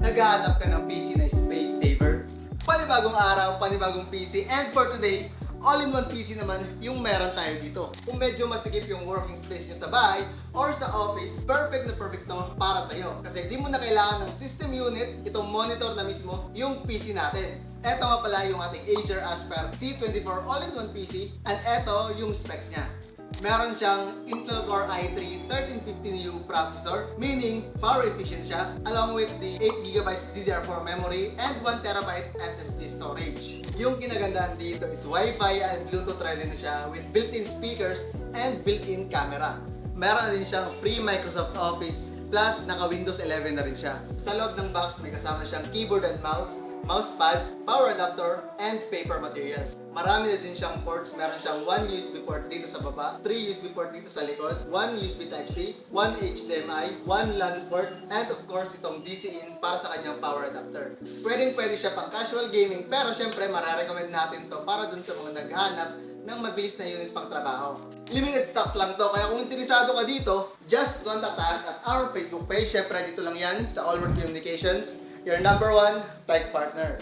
Naghahanap ka ng PC na space saver? Panibagong araw, panibagong PC, and for today, all-in-one PC naman yung meron tayo dito. Kung medyo masikip yung working space nyo sa bahay or sa office, perfect na perfect to para sa'yo. Kasi di mo na kailangan ng system unit, itong monitor na mismo yung PC natin. Ito nga pala yung ating Acer Aspire C24 all-in-one PC, and ito yung specs niya. Meron siyang Intel Core i3 1350U processor, meaning power efficient siya, along with the 8GB DDR4 memory and 1TB SSD storage. Yung kinagandaan dito is Wi-Fi and Bluetooth ready na siya with built-in speakers and built-in camera. Meron din siyang free Microsoft Office plus naka-Windows 11 na rin siya. Sa loob ng box may kasama siyang keyboard and mousepad, power adapter, and paper materials. Marami na din siyang ports. Meron siyang 1 USB port dito sa baba, 3 USB port dito sa likod, 1 USB Type-C, 1 HDMI, 1 LAN port, and of course itong DC-in para sa kanyang power adapter. Pwede siya pang casual gaming, pero syempre marirecommend natin to para dun sa mga naghahanap ng mabilis na unit pang trabaho. Limited stocks lang to, kaya kung interesado ka dito, just contact us at our Facebook page. Syempre dito lang yan sa Allward Communications, your #1 tech partner.